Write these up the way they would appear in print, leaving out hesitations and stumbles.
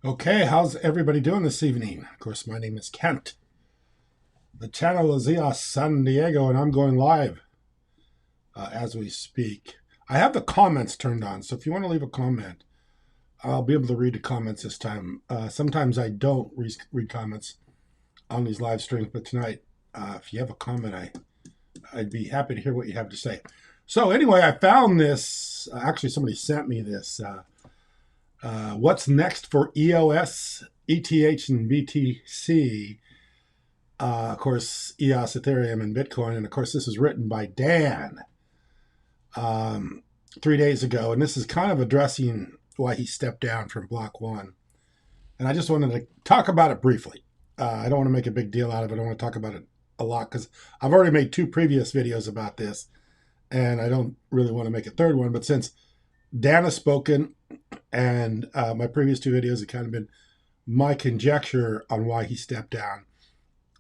Okay, how's everybody doing this evening? Of course, my name is Kent. The channel is EOS San Diego, and I'm going live as we speak. I have the comments turned on, so if you want to leave a comment, I'll be able to read the comments this time. Sometimes I don't read comments on these live streams, but tonight, if you have a comment, I'd be happy to hear what you have to say. So anyway, I found this. Actually, somebody sent me this. What's next for EOS, ETH, and BTC? Of course, EOS, Ethereum, and Bitcoin. And of course, this is written by Dan um, 3 days ago. And this is kind of addressing why he stepped down from Block One. And I just wanted to talk about it briefly. I don't want to make a big deal out of it. I want to talk about it a lot because I've already made 2 previous videos about this. And I don't really want to make a third one. But since Dan has spoken and my previous 2 videos have kind of been my conjecture on why he stepped down,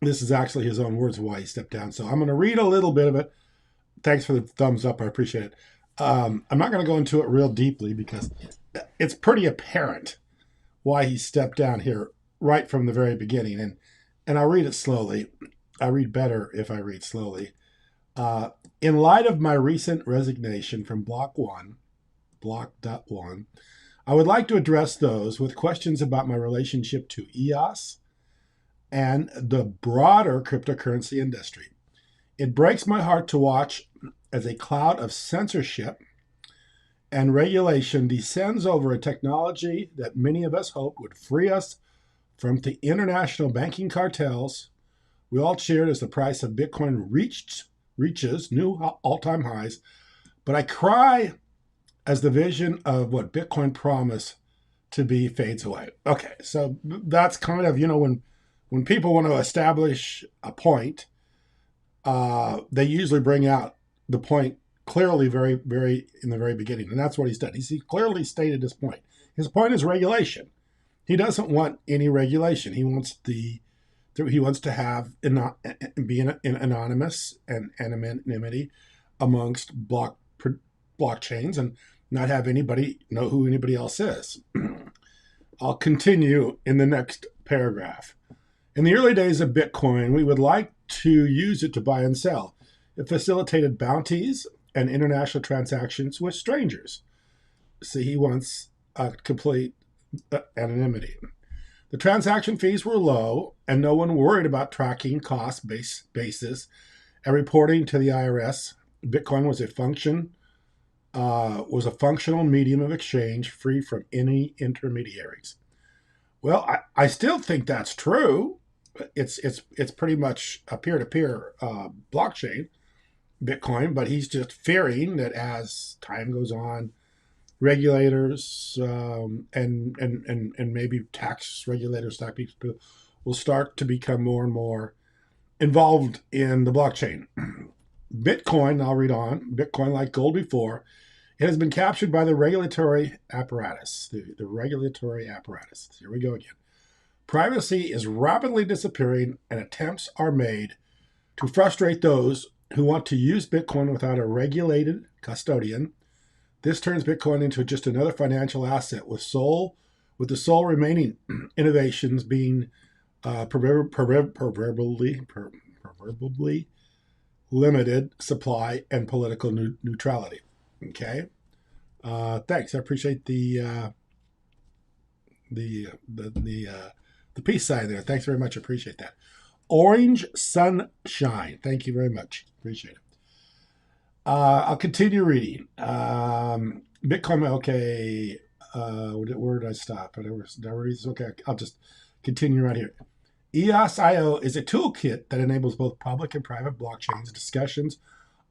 this is actually his own words of why he stepped down. So I'm going to read a little bit of it. Thanks for the thumbs up. I appreciate it. I'm not going to go into it real deeply because it's pretty apparent why he stepped down here right from the very beginning. And I'll read it slowly. I read better if I read slowly. In light of my recent resignation from Block.1, I would like to address those with questions about my relationship to EOS and the broader cryptocurrency industry. It breaks my heart to watch as a cloud of censorship and regulation descends over a technology that many of us hoped would free us from the international banking cartels we all cheered as the price of Bitcoin reaches new all-time highs. But I cry as the vision of what Bitcoin promised to be fades away. Okay, so that's kind of, when people want to establish a point, they usually bring out the point clearly very, very in the very beginning. And that's what he's done. He clearly stated his point. His point is regulation. He doesn't want any regulation. He wants to have be anonymous and anonymity amongst blockchains and not have anybody know who anybody else is. I'll continue in the next paragraph. In the early days of Bitcoin, we would like to use it to buy and sell. It facilitated bounties and international transactions with strangers. See, he wants complete anonymity. The transaction fees were low, and no one worried about tracking cost basis and reporting to the IRS. Bitcoin was a functional medium of exchange, free from any intermediaries. Well, I still think that's true. It's pretty much a peer-to-peer blockchain, Bitcoin, but he's just fearing that as time goes on, regulators and maybe tax regulators, tax people will start to become more and more involved in the blockchain. Bitcoin, I'll read on. Bitcoin, like gold before, it has been captured by the regulatory apparatus. The regulatory apparatus. Here we go again. Privacy is rapidly disappearing, and attempts are made to frustrate those who want to use Bitcoin without a regulated custodian. This turns Bitcoin into just another financial asset with the sole remaining innovations being proverbially limited supply and political neutrality. Okay. Thanks. I appreciate the peace sign there. Thanks very much. I appreciate that. Orange Sunshine. Thank you very much. Appreciate it. I'll continue reading. Bitcoin. Okay. Where did I stop? Okay. I'll just continue right here. EOS.io is a toolkit that enables both public and private blockchains discussions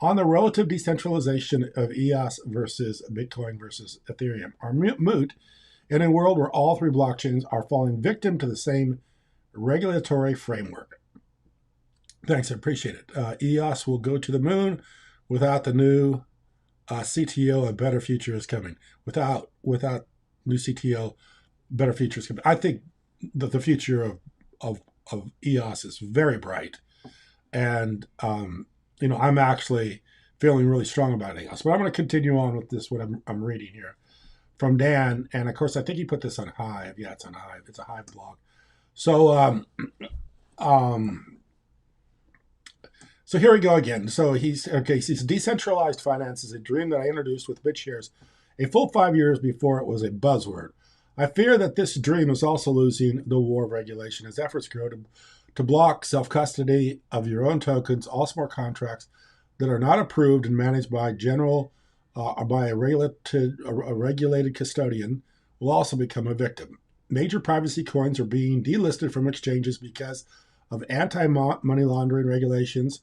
on the relative decentralization of EOS versus Bitcoin versus Ethereum are moot in a world where all 3 blockchains are falling victim to the same regulatory framework. Thanks, I appreciate it. EOS will go to the moon without the new CTO. A better future is coming. Without new CTO, better future is coming. I think that the future of EOS is very bright, and I'm actually feeling really strong about EOS. But I'm going to continue on with this. What I'm reading here from Dan, and of course I think he put this on Hive. Yeah, it's on Hive. It's a Hive blog. So um, so here we go again. So he's okay. He says decentralized finance is a dream that I introduced with BitShares a full 5 years before it was a buzzword. I fear that this dream is also losing the war of regulation as efforts grow to block self-custody of your own tokens, all smart contracts that are not approved and managed by general or by a regulated custodian will also become a victim. Major privacy coins are being delisted from exchanges because of anti-money laundering regulations,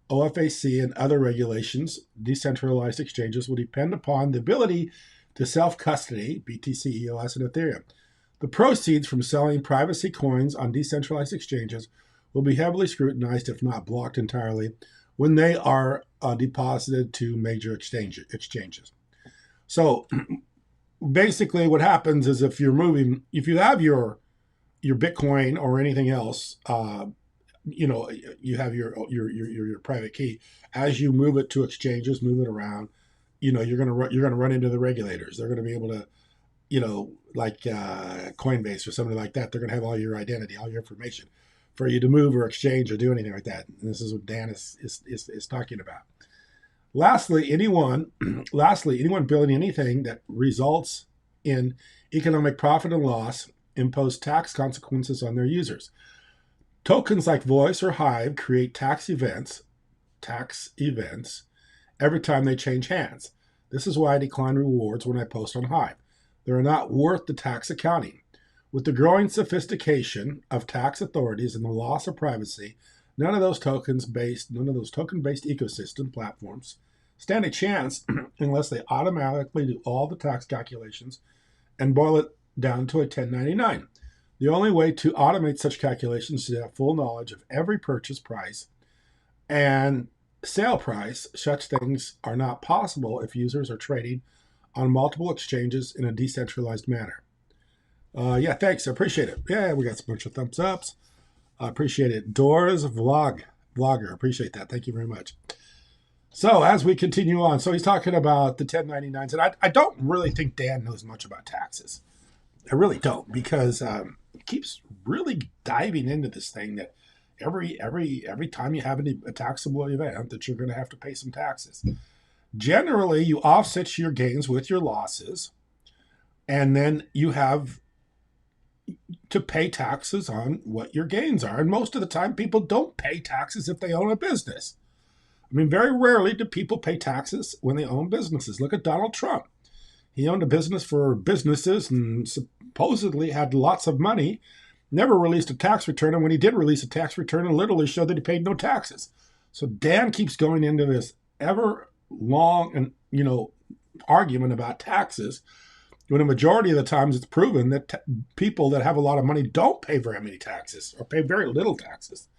OFAC, and other regulations. Decentralized exchanges will depend upon the ability to self-custody BTC, EOS, and Ethereum. The proceeds from selling privacy coins on decentralized exchanges will be heavily scrutinized, if not blocked entirely, when they are deposited to major exchanges. So basically what happens is if you have your Bitcoin or anything else, you have your private key. As you move it to exchanges, move it around, you're gonna run into the regulators. They're gonna be able to, like Coinbase or something like that. They're gonna have all your identity, all your information, for you to move or exchange or do anything like that. And this is what Dan is talking about. Lastly, anyone building anything that results in economic profit and loss impose tax consequences on their users. Tokens like Voice or Hive create tax events every time they change hands. This is why I decline rewards when I post on Hive. They are not worth the tax accounting. With the growing sophistication of tax authorities and the loss of privacy, none of those token-based ecosystem platforms stand a chance unless they automatically do all the tax calculations and boil it down to a 1099. The only way to automate such calculations is to have full knowledge of every purchase price and sale price. Such things are not possible if users are trading on multiple exchanges in a decentralized manner. Yeah, thanks. I appreciate it. Yeah, we got a bunch of thumbs ups. I appreciate it. Doors Vlogger. Appreciate that. Thank you very much. So as we continue on, so he's talking about the 1099s, and I don't really think Dan knows much about taxes. I really don't, because he keeps really diving into this thing that every time you have a taxable event that you're going to have to pay some taxes. Generally, you offset your gains with your losses, and then you have to pay taxes on what your gains are. And most of the time, people don't pay taxes if they own a business. I mean, very rarely do people pay taxes when they own businesses. Look at Donald Trump. He owned a business for businesses and supposedly had lots of money, never released a tax return. And when he did release a tax return, it literally showed that he paid no taxes. So Dan keeps going into this ever long and, argument about taxes, when a majority of the times it's proven that people that have a lot of money don't pay very many taxes or pay very little taxes,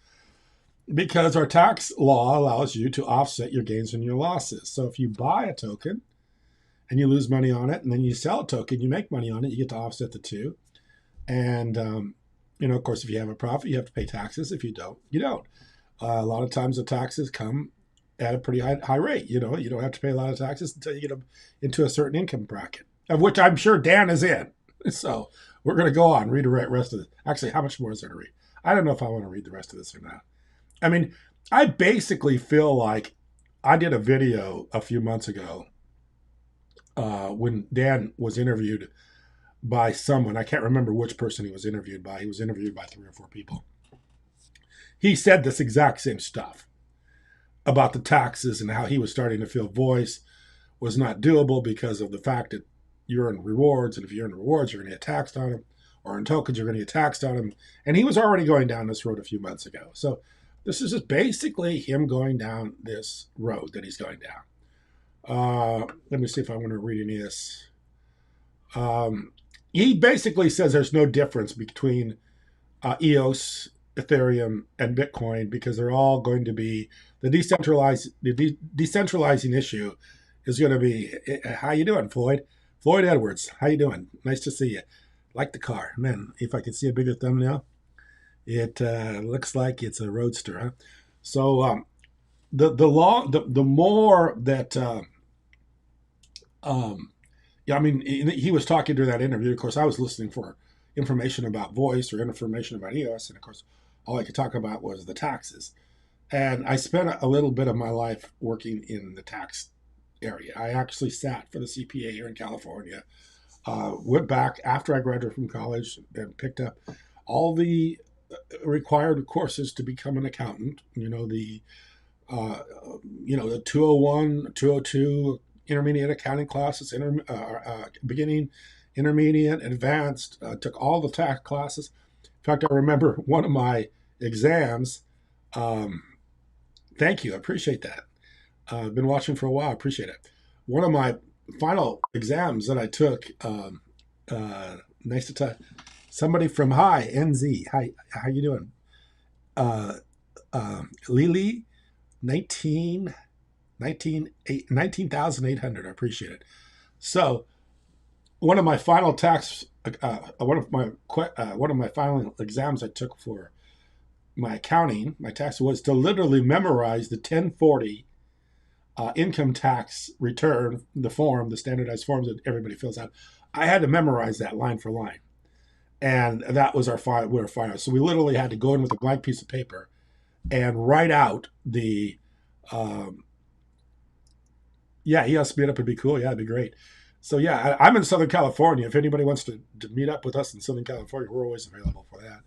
because our tax law allows you to offset your gains and your losses. So if you buy a token and you lose money on it, and then you sell a token, you make money on it, you get to offset the two. And, of course, if you have a profit, you have to pay taxes. If you don't, you don't. A lot of times the taxes come at a pretty high rate. You don't have to pay a lot of taxes until you get them into a certain income bracket, of which I'm sure Dan is in. So we're going to go on, read the rest of this. Actually, how much more is there to read? I don't know if I want to read the rest of this or not. I mean, I basically feel like I did a video a few months ago when Dan was interviewed by someone. I can't remember which person he was interviewed by. He was interviewed by 3 or 4 people. He said this exact same stuff about the taxes and how he was starting to feel Voice was not doable because of the fact that you earn rewards, and if you earn rewards, you're going to get taxed on them, or in tokens, you're going to get taxed on them. And he was already going down this road a few months ago. So this is just basically him going down this road that he's going down. Let me see if I want to read any of this. He basically says there's no difference between EOS, Ethereum, and Bitcoin, because they're all going to be the decentralizing issue is going to be. How you doing, Floyd? Floyd Edwards, how you doing? Nice to see you. Like the car, man. If I could see a bigger thumbnail, it looks like it's a Roadster, huh? So the more that Yeah, I mean, he was talking during that interview. Of course, I was listening for information about voice or information about EOS, and of course, all I could talk about was the taxes. And I spent a little bit of my life working in the tax area. I actually sat for the CPA here in California. Went back after I graduated from college and picked up all the required courses to become an accountant. Uh, the 201, 202 intermediate accounting classes, beginning, intermediate, advanced. Took all the tax classes. In fact, I remember one of my exams. Um, Thank you, I appreciate that. I've been watching for a while. I appreciate it. One of my final exams that I took. Nice to talk. Somebody from Hi NZ. Hi, how you doing? Uh, Lily, 19 19,800. I appreciate it. So one of my final one of my final exams I took for my accounting, my tax was to literally memorize the 1040 income tax return, the standardized forms that everybody fills out. I had to memorize that line for line, and that was our final. So we literally had to go in with a blank piece of paper and write out the um, yeah, EOS meetup would be cool. Yeah, it'd be great. So yeah, I'm in Southern California. If anybody wants to meet up with us in Southern California, we're always available for that.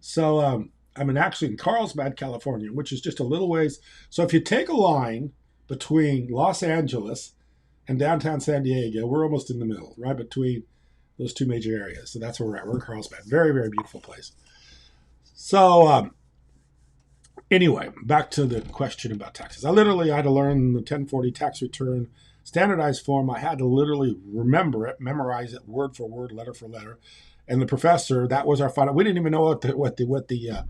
So actually in Carlsbad, California, which is just a little ways. So if you take a line between Los Angeles and downtown San Diego, we're almost in the middle, right between those two major areas. So that's where we're at. We're in Carlsbad. Very, very beautiful place. So anyway, back to the question about taxes. I literally had to learn the 1040 tax return standardized form. I had to literally remember it, memorize it word for word, letter for letter. And the professor, that was our final. We didn't even know what the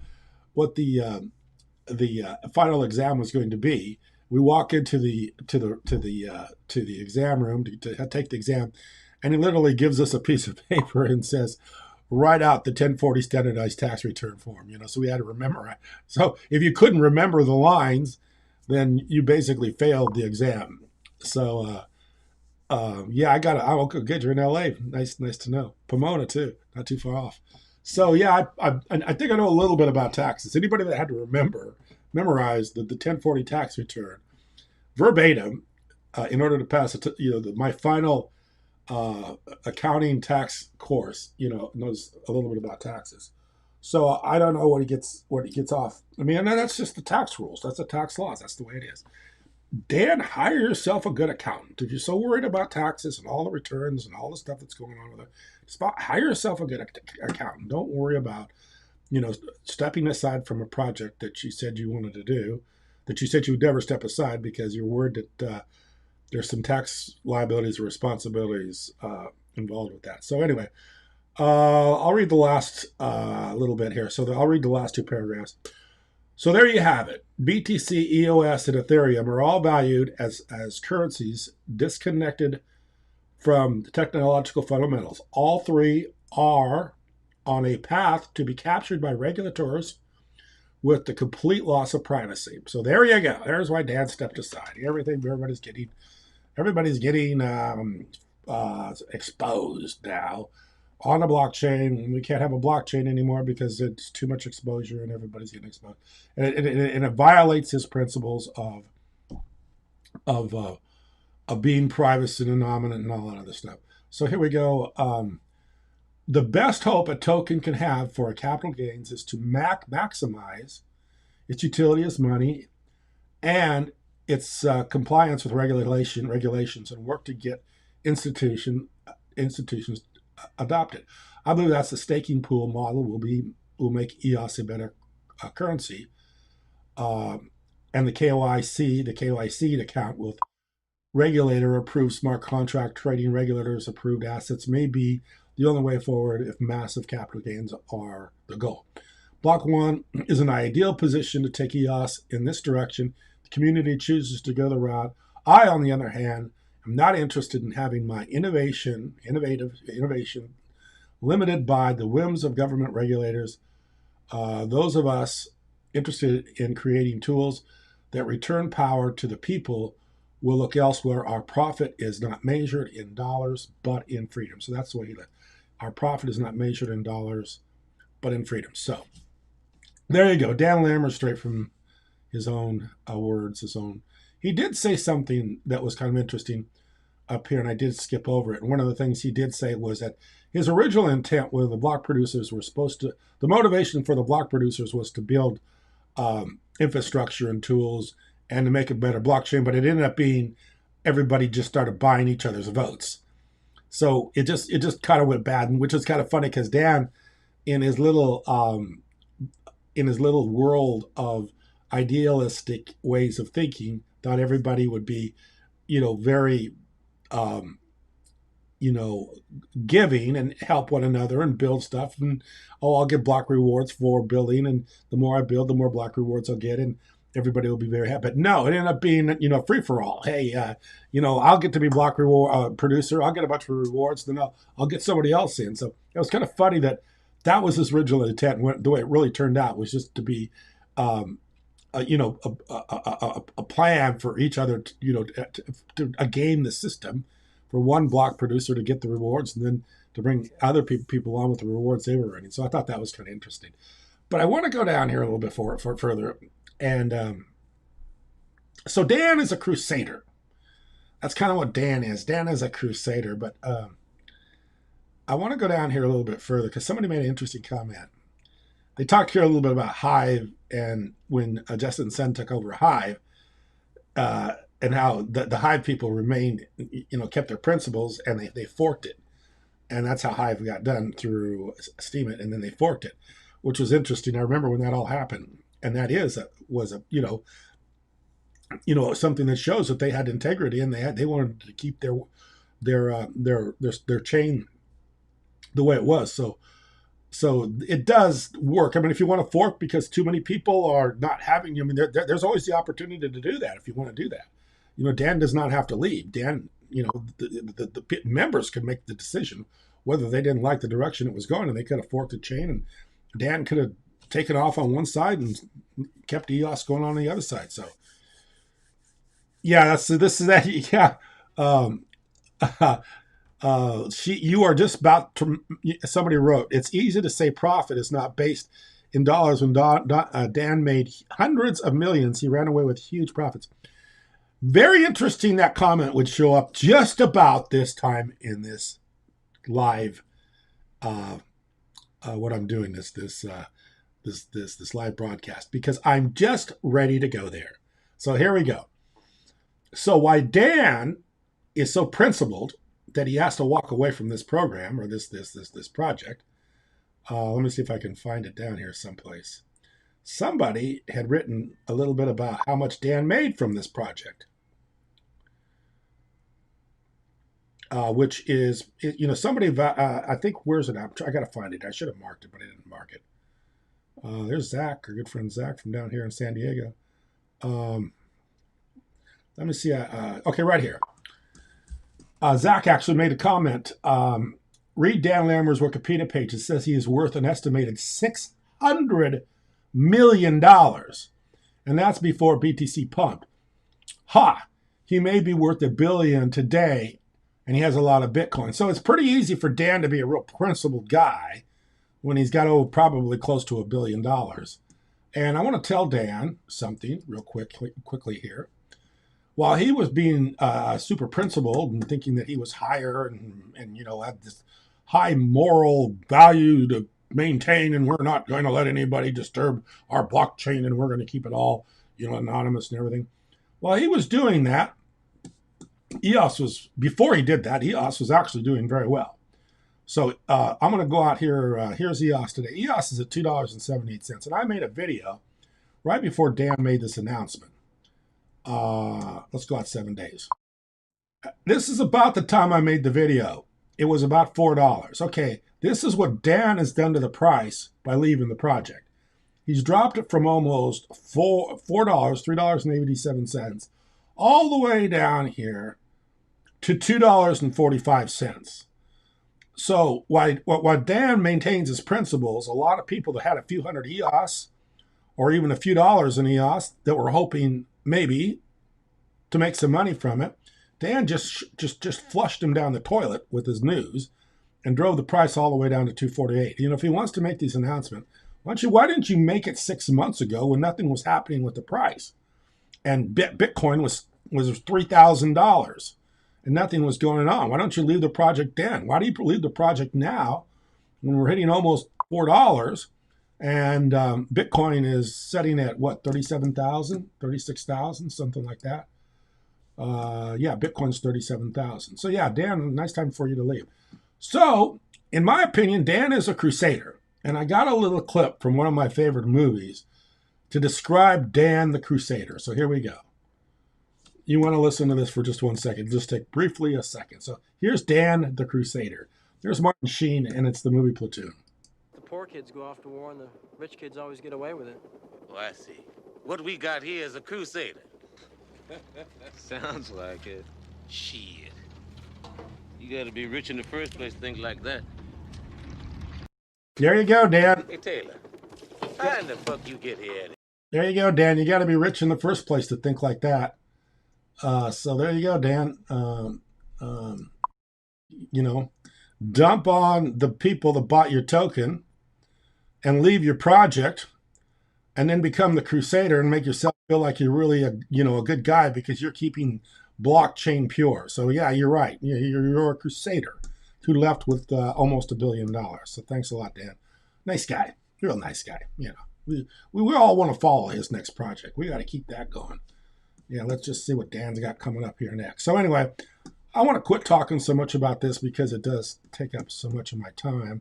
final exam was going to be. We walk into the exam room to take the exam, and he literally gives us a piece of paper and says, write out the 1040 standardized tax return form. So we had to remember it. So if you couldn't remember the lines, then you basically failed the exam. So yeah, I'm good. You're in LA. Nice to know. Pomona too, not too far off. So yeah, I think I know a little bit about taxes. Anybody that had to memorize the 1040 tax return verbatim in order to pass it, my final accounting tax course, knows a little bit about taxes. So I don't know what he gets off. I mean, that's just the tax rules. That's the tax laws. That's the way it is. Dan, hire yourself a good accountant. If you're so worried about taxes and all the returns and all the stuff that's going on with it, just hire yourself a good accountant. Don't worry about, stepping aside from a project that you said you wanted to do, that you said you would never step aside because you're worried that there's some tax liabilities or responsibilities involved with that. So anyway, I'll read the last little bit here. So I'll read the last two paragraphs. So there you have it. BTC, EOS, and Ethereum are all valued as currencies disconnected from the technological fundamentals. All three are on a path to be captured by regulators with the complete loss of privacy. So there you go. There's why Dan stepped aside. Everybody's getting exposed now on a blockchain. We can't have a blockchain anymore because it's too much exposure and everybody's getting exposed. And it violates his principles of being privacy and anonymous and all that other stuff. So here we go. The best hope a token can have for capital gains is to maximize its utility as money and its compliance with regulations and work to get institutions adopted. I believe that's the staking pool model will make EOS a better currency, and the KYC account with regulator approved smart contract trading, regulators approved assets may be the only way forward if massive capital gains are the goal. Block one is an ideal position to take EOS in this direction. The community chooses to go the route. I, on the other hand, am not interested in having my innovation limited by the whims of government regulators. Those of us interested in creating tools that return power to the people we'll look elsewhere. Our profit is not measured in dollars, but in freedom. So that's the way he lived. Our profit is not measured in dollars, but in freedom. So there you go. Dan Larimer, straight from his own words, his own. He did say something that was kind of interesting up here, and I did skip over it. And one of the things he did say was that his original intent with the block producers were supposed to, the motivation for the block producers was to build infrastructure and tools and to make a better blockchain, but it ended up being everybody just started buying each other's votes. So it just kind of went bad, which is kind of funny because Dan, in his little world of idealistic ways of thinking, thought everybody would be, very um, giving and help one another and build stuff. And, I'll get block rewards for building. And the more I build, the more block rewards I'll get. And everybody will be very happy. But no, it ended up being, free for all. Hey, I'll get to be block reward producer. I'll get a bunch of rewards. Then I'll get somebody else in. So it was kind of funny that was his original intent. And the way it really turned out was just to be, a plan for each other, to game the system for one block producer to get the rewards and then to bring other people on with the rewards they were earning. So I thought that was kind of interesting. But I want to go down here a little bit further. And so Dan is a crusader. That's kind of what Dan is. Dan is a crusader. But I want to go down here a little bit further because somebody made an interesting comment. They talked here a little bit about Hive and when Justin Sun took over Hive, and how the Hive people remained, kept their principles, and they forked it. And that's how Hive got done, through Steemit, and then they forked it, which was interesting. I remember when that all happened. And that was something that shows that they had integrity, and they wanted to keep their chain the way it was. So it does work. I mean, if you want to fork because too many people are not having you, I mean, there's always the opportunity to do that if you want to do that. Dan does not have to leave. Dan, the members could make the decision whether they didn't like the direction it was going, and they could have forked the chain, and Dan could have taken off on one side and kept EOS going on the other side. So, yeah, this is that. Yeah. You are just about to, somebody wrote, it's easy to say profit is not based in dollars when Dan made hundreds of millions. He ran away with huge profits. Very interesting that comment would show up just about this time in this live, what I'm doing, this live broadcast, because I'm just ready to go there. So here we go. So why Dan is so principled that he has to walk away from this program or this project. Let me see if I can find it down here someplace. Somebody had written a little bit about how much Dan made from this project, which is, somebody, I think, where's it? I got to find it. I should have marked it, but I didn't mark it. There's Zach, our good friend Zach from down here in San Diego. Let me see. Okay, right here. Zach actually made a comment. Read Dan Larimer's Wikipedia page. It says he is worth an estimated $600 million. And that's before BTC pumped. He may be worth $1 billion today, and he has a lot of Bitcoin. So it's pretty easy for Dan to be a real principled guy when he's got probably close to $1 billion. And I want to tell Dan something real quickly here. While he was being super principled and thinking that he was higher and had this high moral value to maintain, and we're not going to let anybody disturb our blockchain, and we're going to keep it all, anonymous and everything. While he was doing that, before he did that, EOS was actually doing very well. So I'm going to go out here. Here's EOS today. EOS is at $2.78. And I made a video right before Dan made this announcement. Let's go out 7 days. This is about the time I made the video. It was about $4. Okay, this is what Dan has done to the price by leaving the project. He's dropped it from almost $4, $3.87, all the way down here to $2.45. So while Dan maintains his principles, a lot of people that had a few hundred EOS or even a few dollars in EOS that were hoping maybe to make some money from it, Dan just flushed him down the toilet with his news and drove the price all the way down to 248. If he wants to make these announcements, why didn't you make it 6 months ago when nothing was happening with the price? And Bitcoin was $3,000 and nothing was going on. Why don't you leave the project then? Why do you leave the project now when we're hitting almost $4 and Bitcoin is setting at what, 37,000, 36,000, something like that? Yeah, Bitcoin's 37,000. So yeah, Dan, nice time for you to leave. So in my opinion, Dan is a crusader. And I got a little clip from one of my favorite movies to describe Dan the Crusader. So here we go. You want to listen to this for just 1 second. Just take briefly a second. So here's Dan the Crusader. There's Martin Sheen, and it's the movie Platoon. The poor kids go off to war, and the rich kids always get away with it. Oh, I see. What we got here is a crusader. Sounds like it. Shit. You gotta be rich in the first place to think like that. There you go, Dan. Hey, Taylor. How in the fuck you get here? There you go, Dan. You got to be rich in the first place to think like that. So there you go, Dan. Dump on the people that bought your token and leave your project and then become the crusader and make yourself feel like you're really a good guy because you're keeping blockchain pure. So yeah, you're right. You're a crusader who left with almost $1 billion. So thanks a lot, Dan. Nice guy. Real nice guy. We all want to follow his next project. We got to keep that going. Yeah, let's just see what Dan's got coming up here next. So anyway, I want to quit talking so much about this because it does take up so much of my time.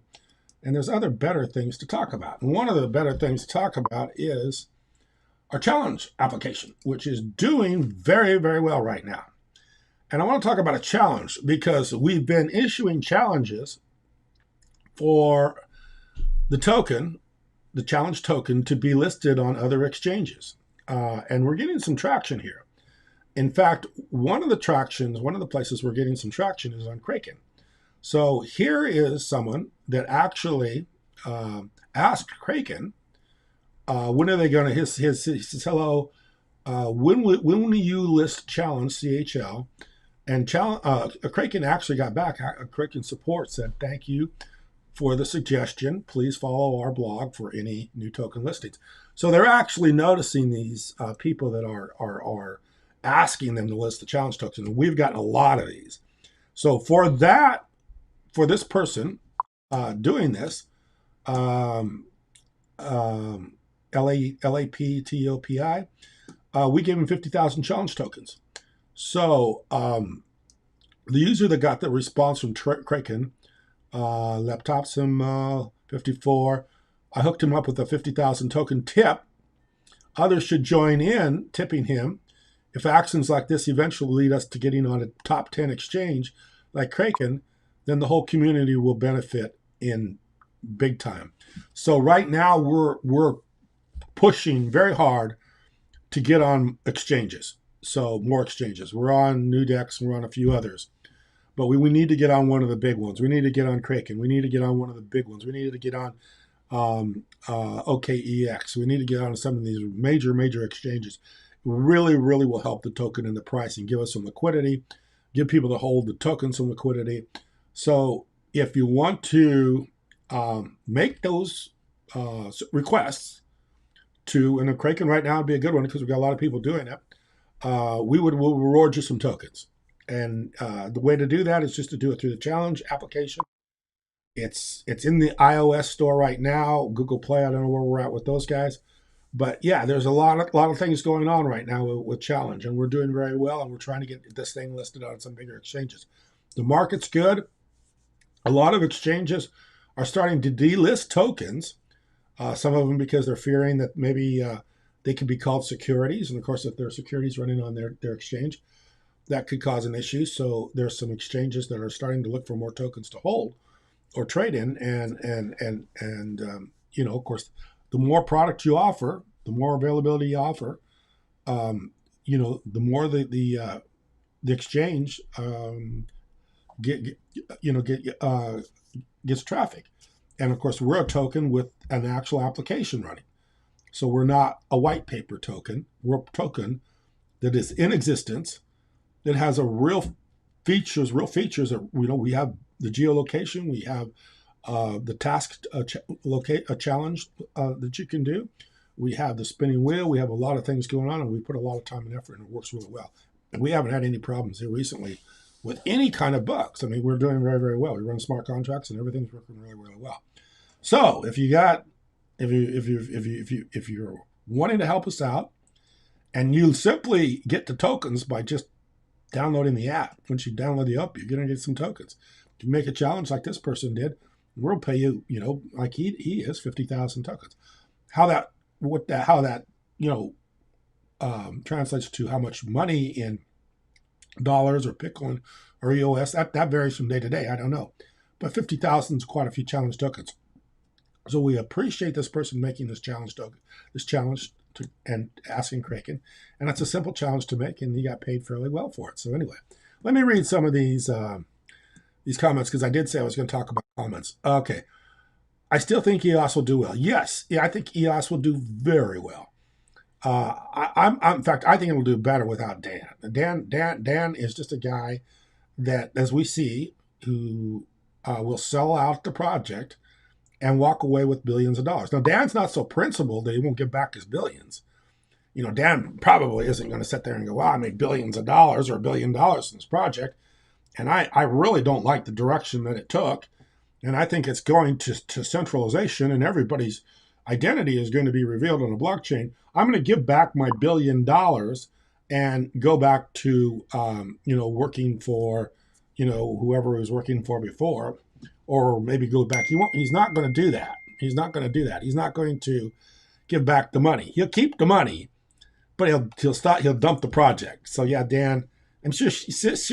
And there's other better things to talk about. And one of the better things to talk about is our challenge application, which is doing very, very well right now. And I want to talk about a challenge because we've been issuing challenges for the token, the challenge token, to be listed on other exchanges. And we're getting some traction here. In fact, one of the places we're getting some traction is on Kraken. So here is someone that actually asked Kraken, when are they going to, he says, hello, when will you list challenge CHL? And Kraken actually got back. Kraken support said, thank you for the suggestion. Please follow our blog for any new token listings. So they're actually noticing these people that are asking them to list the challenge tokens. And we've gotten a lot of these. So for this person doing this, LAPTOPI, we gave him 50,000 challenge tokens. So the user that got the response from Kraken, Laptopsim 54, I hooked him up with a 50,000 token tip. Others should join in tipping him. If actions like this eventually lead us to getting on a top 10 exchange like Kraken, then the whole community will benefit in big time. So right now we're pushing very hard to get on exchanges. So more exchanges. We're on Nudex, we're on a few others. But we need to get on one of the big ones. We need to get on Kraken. We need to get on one of the big ones. We need to get on OKEX. We need to get on some of these major exchanges. It really will help the token and the price and give us some liquidity, give people that hold the token some liquidity. So if you want to make those requests to, and Kraken right now would be a good one because we've got a lot of people doing it, we'll reward you some tokens. And the way to do that is just to do it through the challenge application. It's in the iOS store right now. Google Play, I don't know where we're at with those guys. But yeah, there's a lot of things going on right now with challenge, and we're doing very well, and we're trying to get this thing listed on some bigger exchanges. The market's good. A lot of exchanges are starting to delist tokens, some of them because they're fearing that maybe they could be called securities. And of course, if there are securities running on their exchange, that could cause an issue. So there's some exchanges that are starting to look for more tokens to hold or trade in. And of course, the more product you offer, the more availability you offer, the more the exchange gets traffic. And of course, we're a token with an actual application running. So we're not a white paper token. We're a token that is in existence, that has a real features. We have the geolocation, we have the task challenge that you can do. We have the spinning wheel. We have a lot of things going on, and we put a lot of time and effort, and it works really well. And we haven't had any problems here recently with any kind of bugs. I mean, we're doing very, very well. We run smart contracts, and everything's working really, really well. So if you're wanting to help us out, and you simply get the tokens by just downloading the app. Once you download the app, you're going to get some tokens. If you make a challenge like this person did, we'll pay you, like he is 50,000 tokens. How that translates to how much money in dollars or Bitcoin or EOS, that varies from day to day. I don't know. But 50,000 is quite a few challenge tokens. So we appreciate this person making this challenge and asking Kraken. And it's a simple challenge to make, and he got paid fairly well for it. So anyway, let me read some of these comments, because I did say I was going to talk about comments. Okay. I still think EOS will do well. Yes. Yeah, I think EOS will do very well. In fact, I think it'll do better without Dan. Dan is just a guy that, as we see, who will sell out the project and walk away with billions of dollars. Now, Dan's not so principled that he won't give back his billions. Dan probably isn't going to sit there and go, wow, I made billions of dollars or $1 billion in this project. And I really don't like the direction that it took. And I think it's going to centralization, and everybody's identity is going to be revealed on a blockchain. I'm going to give back my $1 billion and go back to, working for, whoever he was working for before, or maybe go back. He's not going to do that. He's not going to do that. He's not going to give back the money. He'll keep the money, but he'll dump the project. So yeah, Dan, I'm sure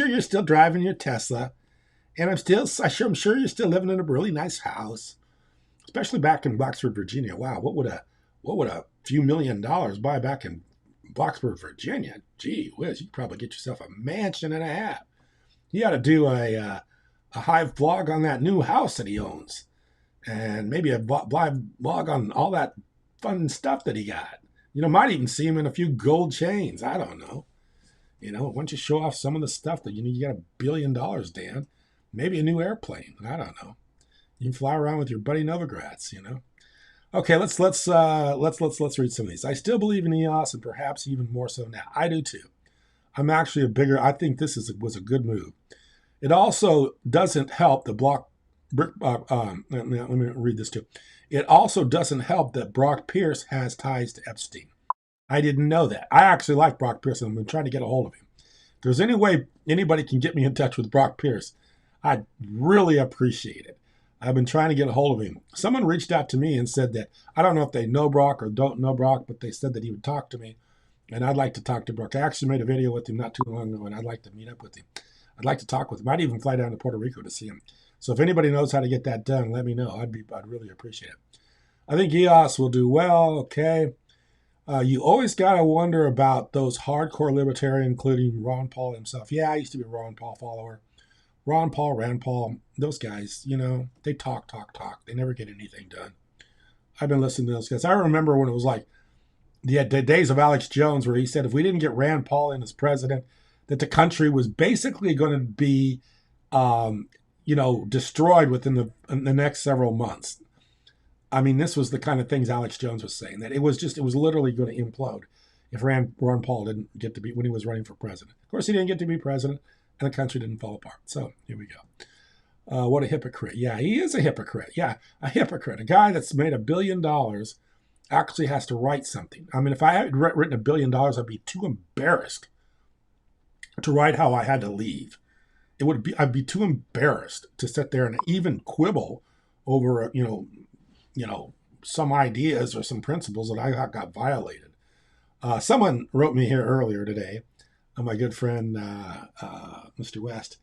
you're still driving your Tesla, and I'm sure you're still living in a really nice house, especially back in Blacksburg, Virginia. Wow, what would a few $1 million buy back in Blacksburg, Virginia? Gee whiz, you could probably get yourself a mansion and a half. You got to do a Hive blog on that new house that he owns, and maybe a blog on all that fun stuff that he got. Might even see him in a few gold chains. I don't know. Why don't you show off some of the stuff that you got $1 billion, Dan? Maybe a new airplane. I don't know. You can fly around with your buddy Novogratz. Okay, let's read some of these. I still believe in EOS, and perhaps even more so now. I do too. I think this was a good move. It also doesn't help the let me read this too. It also doesn't help that Brock Pierce has ties to Epstein. I didn't know that. I actually like Brock Pierce, and I've been trying to get a hold of him. If there's any way anybody can get me in touch with Brock Pierce, I'd really appreciate it. I've been trying to get a hold of him. Someone reached out to me and said that, I don't know if they know Brock or don't know Brock, but they said that he would talk to me, and I'd like to talk to Brock. I actually made a video with him not too long ago, and I'd like to meet up with him. I'd like to talk with him. I'd even fly down to Puerto Rico to see him. So if anybody knows how to get that done, let me know. I'd really appreciate it. I think EOS will do well. Okay. You always got to wonder about those hardcore libertarians, including Ron Paul himself. Yeah, I used to be a Ron Paul follower. Ron Paul, Rand Paul, those guys, they talk. They never get anything done. I've been listening to those guys. I remember when it was like the days of Alex Jones, where he said if we didn't get Rand Paul in as president, that the country was basically going to be, destroyed within the next several months. I mean, this was the kind of things Alex Jones was saying, that it was literally going to implode if Ron Paul didn't get to be, when he was running for president. Of course, he didn't get to be president, and the country didn't fall apart. So here we go. What a hypocrite. Yeah, he is a hypocrite. Yeah, a hypocrite. A guy that's made $1 billion actually has to write something. I mean, if I had written $1 billion, I'd be too embarrassed to write how I had to leave. I'd be too embarrassed to sit there and even quibble over, some ideas or some principles that I got violated. Someone wrote me here earlier today. My good friend, Mr. West,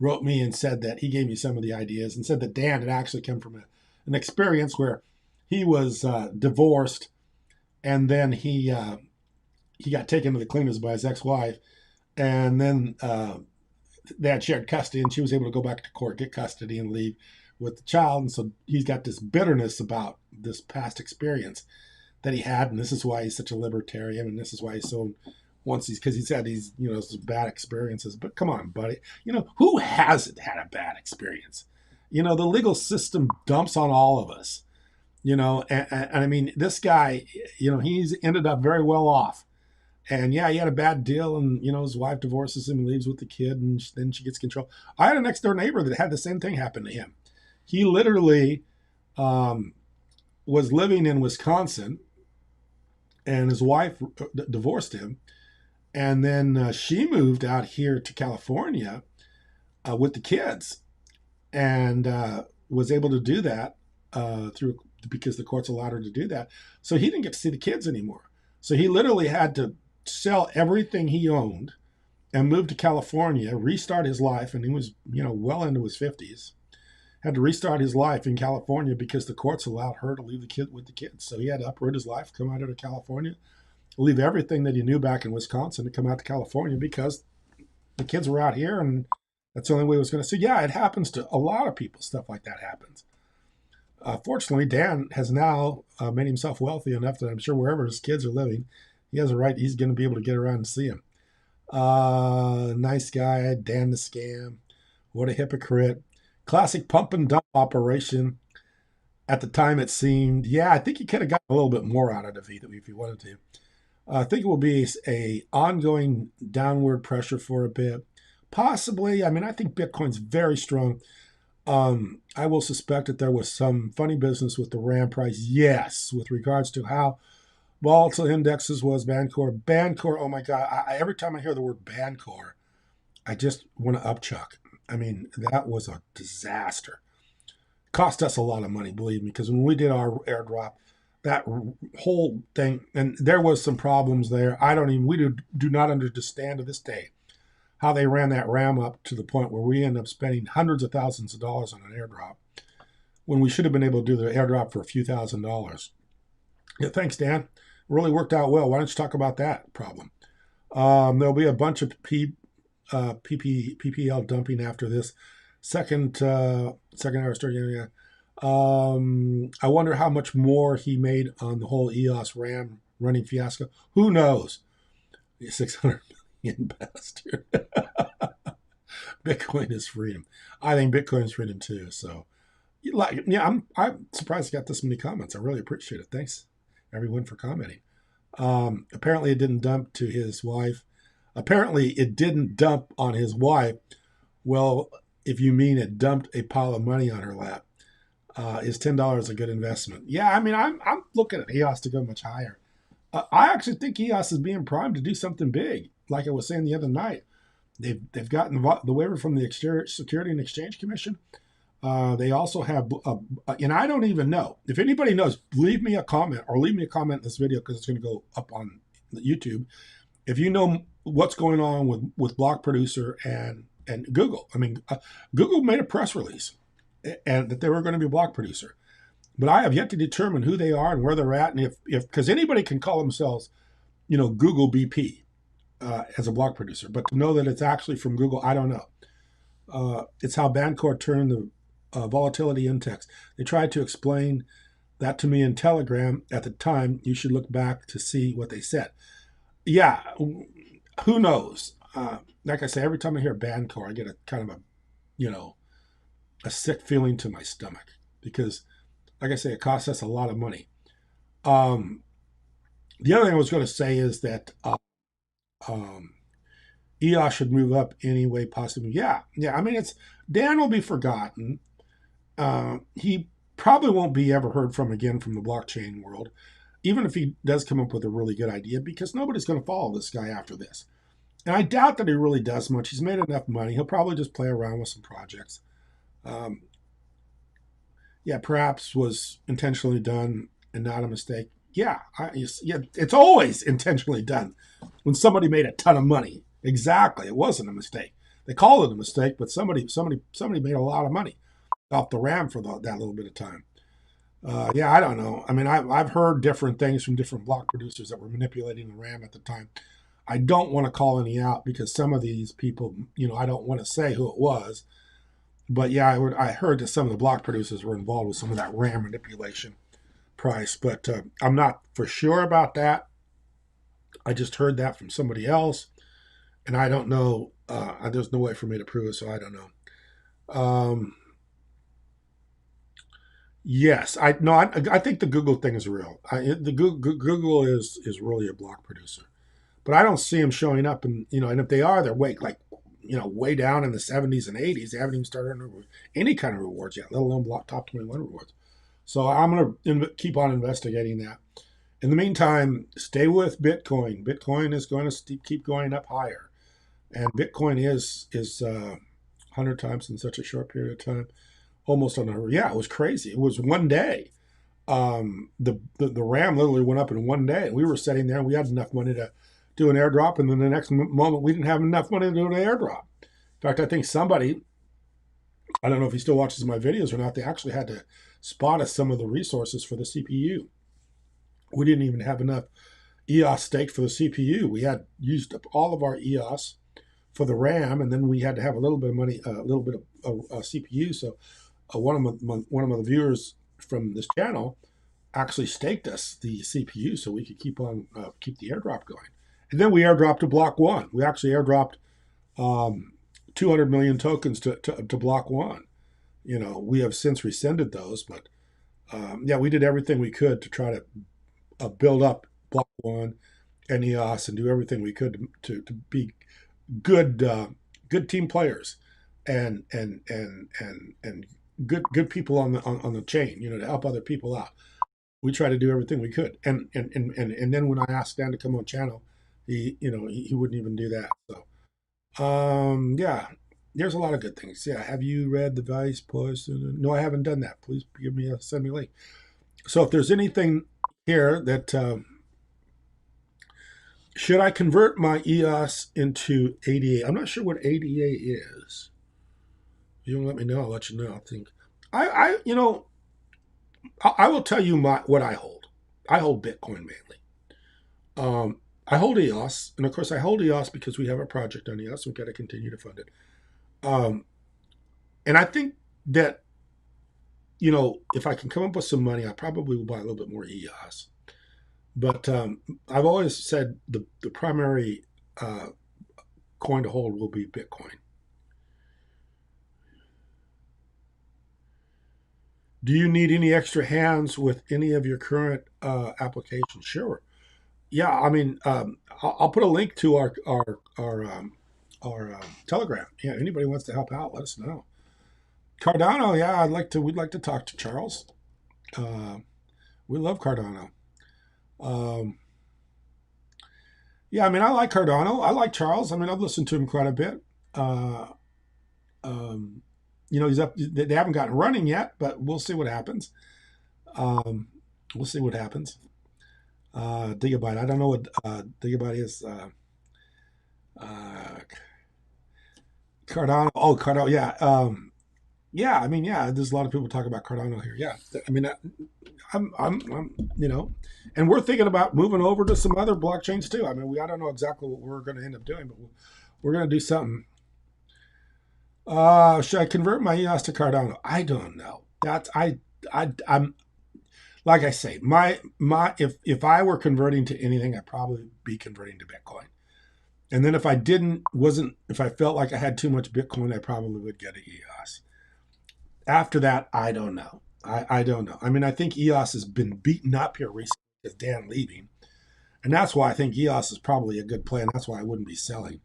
wrote me and said that he gave me some of the ideas, and said that Dan had actually come from an experience where he was divorced, and then he got taken to the cleaners by his ex-wife, and then they had shared custody, and she was able to go back to court, get custody, and leave with the child. And so he's got this bitterness about this past experience that he had, and this is why he's such a libertarian, and this is why he's so once he's had these, some bad experiences. But come on, buddy. Who hasn't had a bad experience? The legal system dumps on all of us. And I mean, this guy, he's ended up very well off. And yeah, he had a bad deal, and his wife divorces him, leaves with the kid, and then she gets control. I had a next door neighbor that had the same thing happen to him. He literally was living in Wisconsin, and his wife divorced him, and then she moved out here to California with the kids, and was able to do that through because the courts allowed her to do that. So he didn't get to see the kids anymore. So he literally had to sell everything he owned and move to California, restart his life, and he was well into his 50s. Had to restart his life in California because the courts allowed her to leave the kid with the kids. So he had to uproot his life, come out here to California, leave everything that he knew back in Wisconsin to come out to California because the kids were out here, and that's the only way it was going to. So yeah, it happens to a lot of people. Stuff like that happens. Fortunately, Dan has now made himself wealthy enough that I'm sure wherever his kids are living, he has a right. He's going to be able to get around and see him. Nice guy, Dan the scam. What a hypocrite. Classic pump and dump operation. At the time, it seemed, yeah, I think he could have gotten a little bit more out of it if he wanted to. I think it will be a ongoing downward pressure for a bit. Possibly, I mean, I think Bitcoin's very strong. I will suspect that there was some funny business with the RAM price. Yes, with regards to how volatile indexes was Bancor. Bancor, oh my God, every time I hear the word Bancor, I just want to upchuck. I mean, that was a disaster. Cost us a lot of money, believe me, because when we did our airdrop, that whole thing, and there was some problems there. We do not understand to this day how they ran that RAM up to the point where we ended up spending hundreds of thousands of dollars on an airdrop when we should have been able to do the airdrop for a few $1,000s. Yeah, thanks, Dan. Really worked out well. Why don't you talk about that problem? There'll be a bunch of PPL dumping after this. Second hour story. I wonder how much more he made on the whole EOS RAM running fiasco. Who knows? 600 million bastard. Bitcoin is freedom. I think Bitcoin is freedom too. So, yeah, I'm surprised I got this many comments. I really appreciate it. Thanks, everyone, for commenting. Apparently, it didn't dump to his wife. Apparently, it didn't dump on his wife. Well, if you mean it dumped a pile of money on her lap, is $10 a good investment? Yeah, I mean, I'm looking at EOS to go much higher. I actually think EOS is being primed to do something big. Like I was saying the other night, they've gotten the waiver from the Security and Exchange Commission. They also have, and I don't even know. If anybody knows, leave me a comment in this video because it's going to go up on YouTube. If you know what's going on with Block Producer and Google. I mean, Google made a press release and that they were going to be Block Producer. But I have yet to determine who they are and where they're at, and if because anybody can call themselves, Google BP as a block producer, but to know that it's actually from Google, I don't know. It's how Bancor turned the volatility index. They tried to explain that to me in Telegram at the time. You should look back to see what they said. Yeah, who knows? Like I say, every time I hear Bancor, I get a kind of a sick feeling to my stomach because, like I say, it costs us a lot of money. The other thing I was going to say is that EOS should move up any way possible. Yeah. I mean, Dan will be forgotten. He probably won't be ever heard from again from the blockchain world, even if he does come up with a really good idea, because nobody's going to follow this guy after this. And I doubt that he really does much. He's made enough money. He'll probably just play around with some projects. Perhaps was intentionally done and not a mistake. Yeah, it's always intentionally done when somebody made a ton of money. Exactly, it wasn't a mistake. They call it a mistake, but somebody made a lot of money off the RAM for that little bit of time. I don't know. I mean, I've heard different things from different block producers that were manipulating the RAM at the time. I don't want to call any out because some of these people, I don't want to say who it was. But yeah, I heard that some of the block producers were involved with some of that RAM manipulation price, but I'm not for sure about that. I just heard that from somebody else, and I don't know. There's no way for me to prove it, so I don't know. Um, yes, I no, I think the Google thing is real. The Google is really a block producer, but I don't see them showing up, and and if they are, they're way down in the 70s and 80s. They haven't even started earning any kind of rewards yet, let alone block top 21 rewards. So I'm going to keep on investigating that. In the meantime, stay with Bitcoin. Bitcoin is going to keep going up higher, and Bitcoin is 100 times in such a short period of time, almost on a yeah. It was crazy. It was one day. The RAM literally went up in one day. We were sitting there, and we had enough money to do an airdrop, and then the next moment we didn't have enough money to do an airdrop. In fact, I think somebody, I don't know if he still watches my videos or not, they actually had to spot us some of the resources for the CPU. We didn't even have enough EOS staked for the CPU. We had used up all of our EOS for the RAM, and then we had to have a little bit of money, a little bit of CPU. So one of the viewers from this channel actually staked us the CPU so we could keep the airdrop going. And then we airdropped to block one. We actually airdropped um, 200 million tokens to block one. We have since rescinded those, but yeah, we did everything we could to try to build up block one and EOS and do everything we could to be good good team players and good people on the chain, to help other people out. We try to do everything we could, and then when I asked Dan to come on channel, he wouldn't even do that. So yeah, there's a lot of good things. Yeah, have you read the Vice Post? No, I haven't done that. Please send me a link. So if there's anything here that should I convert my EOS into ADA? I'm not sure what ADA is. If you want to let me know, I'll let you know. I think I you know I will tell you what I hold. I hold Bitcoin mainly. I hold EOS, and of course, I hold EOS because we have a project on EOS. We've got to continue to fund it. Um, and I think that if I can come up with some money, I probably will buy a little bit more EOS. But I've always said the primary coin to hold will be Bitcoin. Do you need any extra hands with any of your current applications? Sure. Yeah, I mean, I'll put a link to our Telegram. Yeah, anybody wants to help out, let us know. Cardano, yeah, We'd like to talk to Charles. Uh, we love Cardano. Um, yeah, I mean, I like Cardano. I like Charles. I mean, I've listened to him quite a bit. Uh, um, he's up. They haven't gotten running yet, but we'll see what happens. Um, we'll see what happens. Gigabyte. I don't know what Gigabyte is. Uh, Cardano. Oh, Cardano. Yeah. Yeah. I mean, yeah. There's a lot of people talking about Cardano here. Yeah. I mean, and we're thinking about moving over to some other blockchains too. I mean, I don't know exactly what we're going to end up doing, but we're going to do something. Should I convert my EOS to Cardano? I don't know. I'm like I say, my if I were converting to anything, I'd probably be converting to Bitcoin. And then if I felt like I had too much Bitcoin, I probably would get an EOS. After that, I don't know. I don't know. I mean, I think EOS has been beaten up here recently with Dan leaving. And that's why I think EOS is probably a good play. And that's why I wouldn't be selling.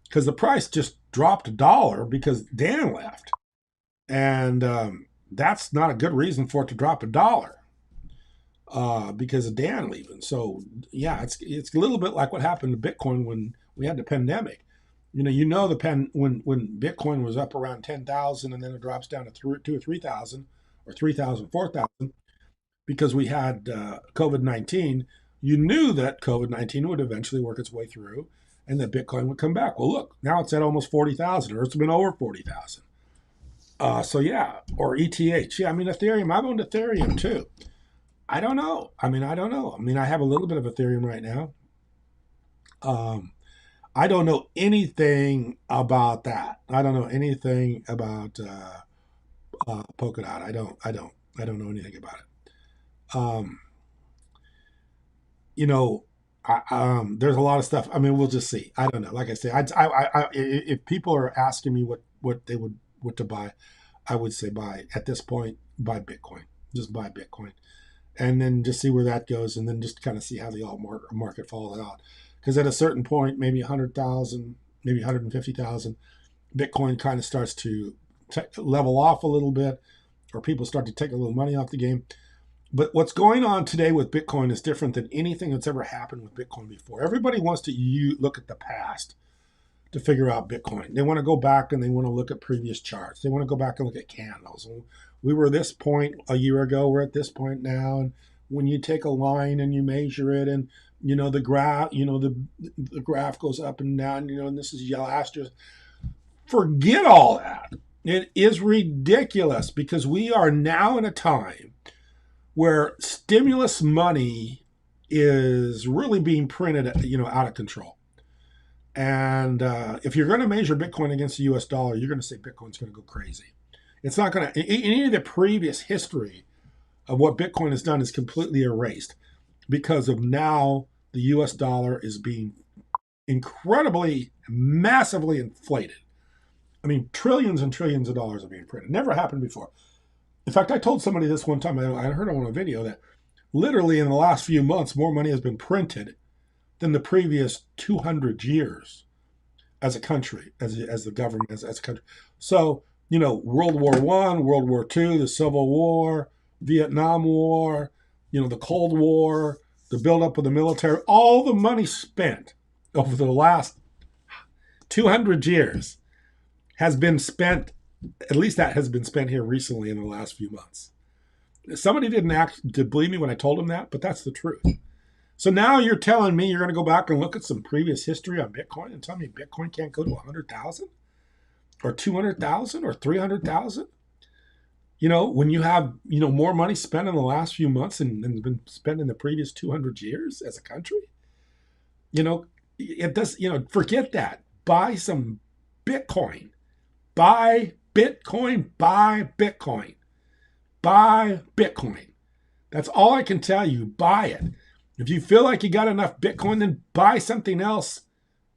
Because the price just dropped $1 because Dan left. And that's not a good reason for it to drop $1 because of Dan leaving. So yeah, it's a little bit like what happened to Bitcoin when we had the pandemic. When Bitcoin was up around 10,000 and then it drops down to 2 or 3,000 or 3,000, 4,000 because we had COVID-19. You knew that COVID-19 would eventually work its way through and that Bitcoin would come back. Well, look, now it's at almost 40,000 or it's been over 40,000. So yeah, or ETH. Yeah, I mean Ethereum. I've owned Ethereum too. I don't know. I don't know. I have a little bit of Ethereum right now. Um, I don't know anything about that. I don't know anything about Polkadot. I don't know anything about it. Um, you know, There's a lot of stuff. I mean, we'll just see. I don't know. Like I say, if people are asking me what they would what to buy, I would say buy at this point buy Bitcoin. Just buy Bitcoin, and then just see where that goes, and then just kind of see how the alt market falls out. Because at a certain point, maybe 100,000, maybe 150,000, Bitcoin kind of starts to level off a little bit, or people start to take a little money off the game. But what's going on today with Bitcoin is different than anything that's ever happened with Bitcoin before. Everybody wants to look at the past to figure out Bitcoin. They want to go back and they want to look at previous charts. They want to go back and look at candles. We were at this point a year ago. We're at this point now. And when you take a line and you measure it, and the graph, the graph goes up and down. And this is last year. Forget all that. It is ridiculous because we are now in a time where stimulus money is really being printed, out of control. And if you're going to measure Bitcoin against the U.S. dollar, you're going to say Bitcoin's going to go crazy. It's not going to. Any of the previous history of what Bitcoin has done is completely erased because of now the U.S. dollar is being incredibly, massively inflated. I mean, trillions and trillions of dollars are being printed. Never happened before. In fact, I told somebody this one time, I heard on a video that literally in the last few months, more money has been printed than the previous 200 years as a country, as the government, as a country. So, World War I, World War II, the Civil War, Vietnam War, the Cold War, the buildup of the military, all the money spent over the last 200 years has been spent. At least that has been spent here recently in the last few months. Somebody didn't act to believe me when I told them that, but that's the truth. So now you're telling me you're going to go back and look at some previous history on Bitcoin and tell me Bitcoin can't go to 100,000 or 200,000 or 300,000? When you have, more money spent in the last few months than been spent in the previous 200 years as a country, it does, forget that. Buy some Bitcoin. Buy Bitcoin, buy Bitcoin, buy Bitcoin. That's all I can tell you. Buy it. If you feel like you got enough Bitcoin, then buy something else.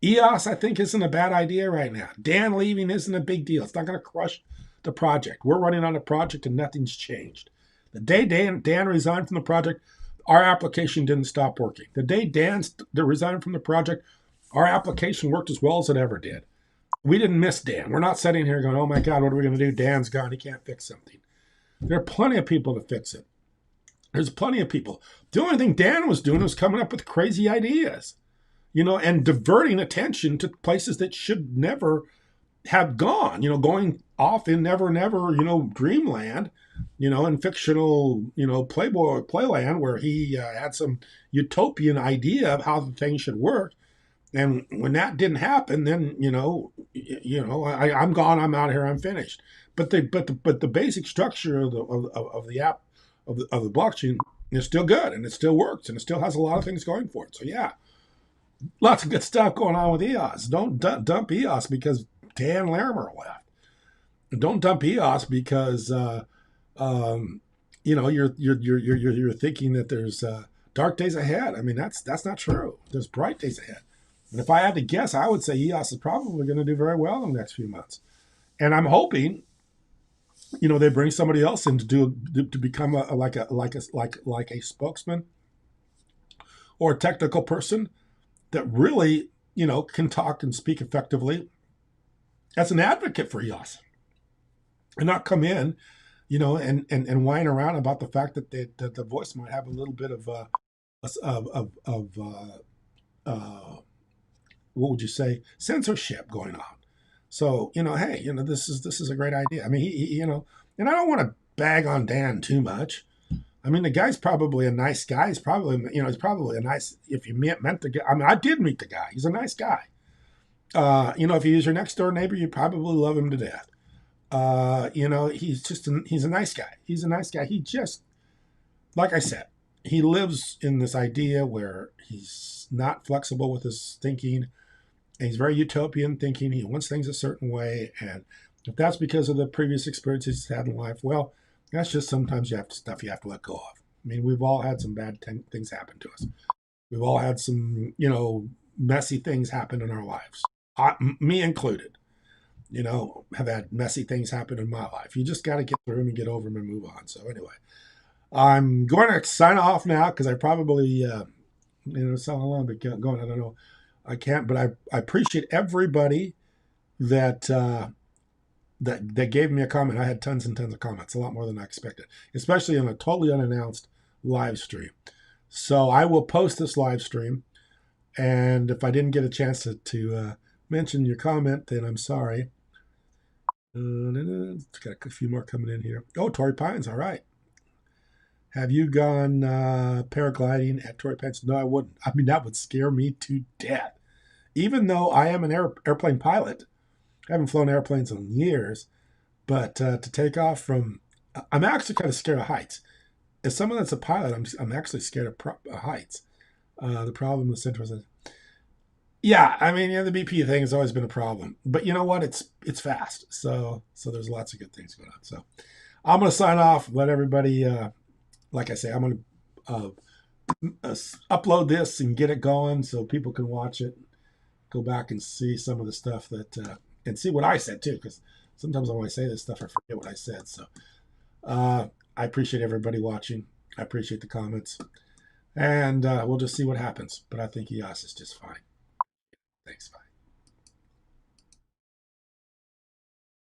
EOS, I think, isn't a bad idea right now. Dan leaving isn't a big deal. It's not going to crush the project. We're running on a project and nothing's changed. The day Dan resigned from the project, our application didn't stop working. The day Dan resigned from the project, our application worked as well as it ever did. We didn't miss Dan. We're not sitting here going, oh my God, what are we going to do? Dan's gone. He can't fix something. There are plenty of people to fix it. There's plenty of people. The only thing Dan was doing was coming up with crazy ideas, and diverting attention to places that should never have gone, going off in never, dreamland, in fictional, Playboy Playland where he had some utopian idea of how the thing should work. And when that didn't happen, then I'm gone. I'm out of here. I'm finished. But the basic structure of the app of the blockchain is still good, and it still works, and it still has a lot of things going for it. So yeah, lots of good stuff going on with EOS. Don't dump EOS because Dan Larimer left. Don't dump EOS because you're thinking that there's dark days ahead. I mean that's not true. There's bright days ahead. And if I had to guess, I would say EOS is probably going to do very well in the next few months. And I'm hoping, they bring somebody else in to become like a spokesman or a technical person that really, can talk and speak effectively as an advocate for EOS, and not come in, and whine around about the fact that the voice might have a little bit of what would you say, censorship going on. So, hey, this is a great idea. I mean, he and I don't want to bag on Dan too much. I mean, the guy's probably a nice guy. He's probably, he's probably a nice, if you met the guy, I mean, I did meet the guy. He's a nice guy. If he was your next door neighbor, you'd probably love him to death. He's a nice guy. He's a nice guy. He just, like I said, he lives in this idea where he's not flexible with his thinking. And he's very utopian thinking. He wants things a certain way. And if that's because of the previous experiences he's had in life, well, that's just sometimes stuff you have to let go of. I mean, we've all had some bad things happen to us. We've all had some, messy things happen in our lives, me included. Have had messy things happen in my life. You just got to get through them and get over them and move on. So anyway, I'm going to sign off now because I probably, sound a little bit going. I don't know. I can't, but I appreciate everybody that that gave me a comment. I had tons and tons of comments, a lot more than I expected, especially on a totally unannounced live stream. So I will post this live stream, and if I didn't get a chance to mention your comment, then I'm sorry. Got a few more coming in here. Oh, Torrey Pines, all right. Have you gone paragliding at Torrey Pines? No, I wouldn't. I mean, that would scare me to death. Even though I am an airplane pilot, I haven't flown airplanes in years, but to take off from, I'm actually kind of scared of heights. As someone that's a pilot, I'm actually scared of heights. The problem with Central is, yeah, I mean, the BP thing has always been a problem, but you know what? It's fast, so there's lots of good things going on. So I'm gonna sign off. Let everybody, like I say, I'm gonna upload this and get it going so people can watch it, go back and see some of the stuff that and see what I said too, because sometimes when I say this stuff, I forget what I said. So I appreciate everybody watching. I appreciate the comments, and we'll just see what happens. But I think EOS is just fine. Thanks. Bye.